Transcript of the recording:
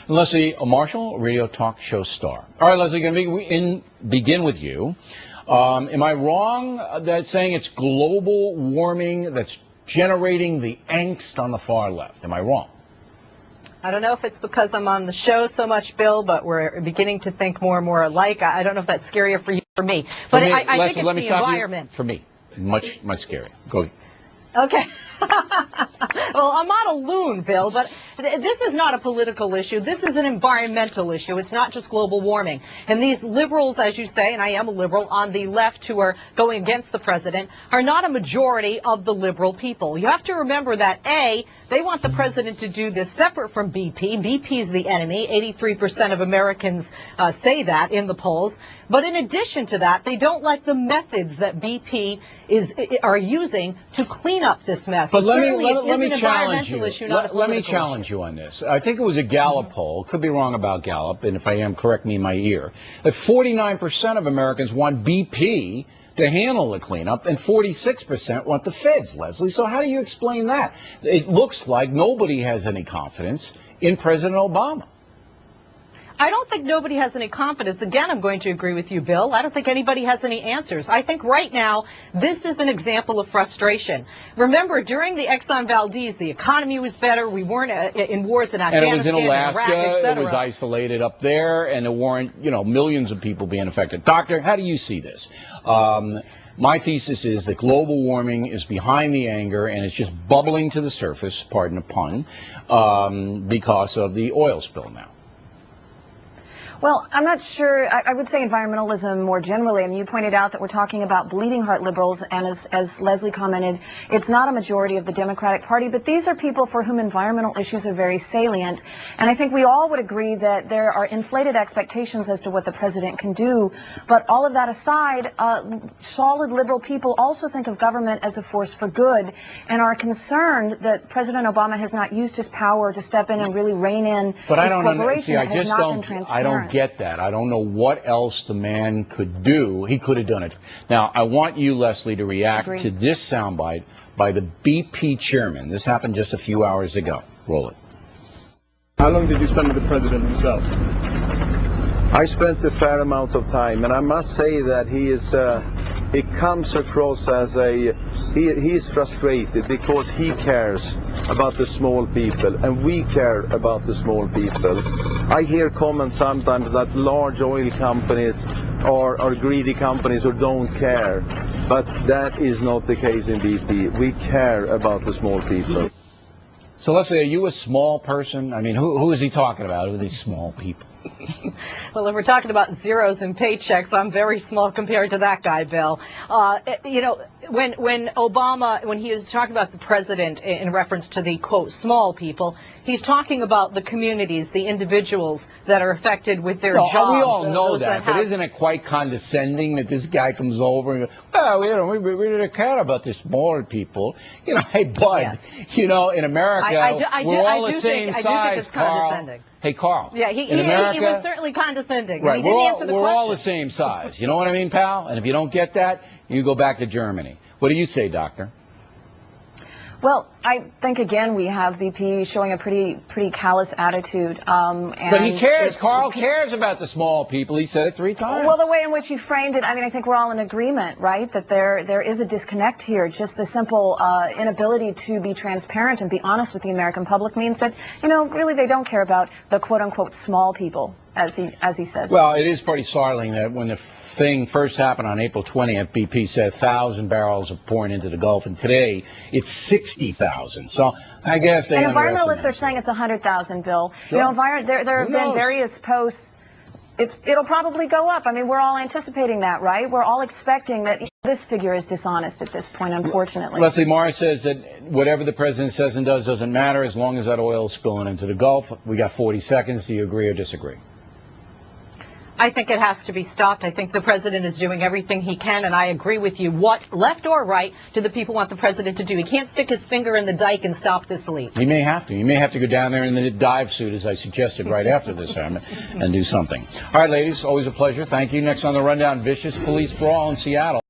Leslie Marshall, radio talk show star. All right, Leslie, going to begin with you. Am I wrong that saying it's global warming that's generating the angst on the far left? Am I wrong? I don't know if it's because I'm on the show so much, Bill, but we're beginning to think more and more alike. I don't know if that's scarier for you or for me. But me, I Leslie, think it's the environment. For me, much scarier. Go. Okay. Well, I'm not a loon, Bill, but this is not a political issue. This is an environmental issue. It's not just global warming. And these liberals, as you say, and I am a liberal, on the left who are going against the president, are not a majority of the liberal people. You have to remember that, A, they want the president to do this separate from BP. BP is the enemy. 83% of Americans say that in the polls. But in addition to that, they don't like the methods that BP are using to clean up this mess. But so let me challenge you. Let me challenge you on this. I think it was a Gallup poll. Could be wrong about Gallup, and if I am, correct me in my ear. That 49% of Americans want BP to handle the cleanup, and 46% want the feds, Leslie. So how do you explain that? It looks like nobody has any confidence in President Obama. I don't think nobody has any confidence. Again, I'm going to agree with you, Bill. I don't think anybody has any answers. I think right now, this is an example of frustration. Remember, during the Exxon Valdez, the economy was better. We weren't in wars in Afghanistan, and it was in Alaska. Iraq, it was isolated up there, and there weren't, millions of people being affected. Doctor, how do you see this? My thesis is that global warming is behind the anger, and it's just bubbling to the surface, pardon the pun, because of the oil spill now. Well, I'm not sure. I would say environmentalism more generally. I mean, you pointed out that we're talking about bleeding heart liberals, and as Leslie commented, it's not a majority of the Democratic Party, but these are people for whom environmental issues are very salient. And I think we all would agree that there are inflated expectations as to what the president can do. But all of that aside, solid liberal people also think of government as a force for good and are concerned that President Obama has not used his power to step in and really rein in this corporation that has not been transparent. I don't get that. I don't know what else the man could do. He could have done it. Now, I want you, Leslie, to react to this soundbite by the BP chairman. This happened just a few hours ago. Roll it. How long did you spend with the president himself? I spent a fair amount of time, and I must say that he comes across as he is frustrated because he cares about the small people, and we care about the small people. I hear comments sometimes that large oil companies are greedy companies who don't care, but that is not the case in BP. We care about the small people. So Leslie, are you a small person? I mean, who is he talking about? Who are these small people? Well, if we're talking about zeros and paychecks, I'm very small compared to that guy, Bill. When Obama, when he was talking about the president in reference to the, quote, small people, he's talking about the communities, the individuals that are affected with their jobs. We all know that, but isn't it quite condescending that this guy comes over and goes, well, we really care about the smaller people. Hey, bud, yes. In America, we're all the same size, Carl. Hey, Carl. Yeah, he was certainly condescending. Right, he didn't answer the question. We're all the same size. You know what I mean, pal? And if you don't get that, you go back to Germany. What do you say, Doctor? Well, I think, again, we have BP showing a pretty callous attitude. But he cares. Carl cares about the small people. He said it 3 times. Well, the way in which he framed it, I mean, I think we're all in agreement, right, that there is a disconnect here. Just the simple inability to be transparent and be honest with the American public means that, really they don't care about the quote-unquote small people, as he says. Well, it is pretty startling that when the thing first happened on April 20th, BP said 1,000 barrels of pouring into the Gulf, and today it's 60,000. So I guess they. And environmentalists are saying it's 100,000, Bill. Sure. There have been various posts. It'll probably go up. I mean, we're all anticipating that, right? We're all expecting that this figure is dishonest at this point, unfortunately. Leslie Marr says that whatever the president says and does doesn't matter as long as that oil is spilling into the Gulf. We got 40 seconds. Do you agree or disagree? I think it has to be stopped. I think the president is doing everything he can, and I agree with you. What, left or right, do the people want the president to do? He can't stick his finger in the dike and stop this leak. He may have to. He may have to go down there in the dive suit, as I suggested right after this, and do something. All right, ladies, always a pleasure. Thank you. Next on the Rundown, vicious police brawl in Seattle.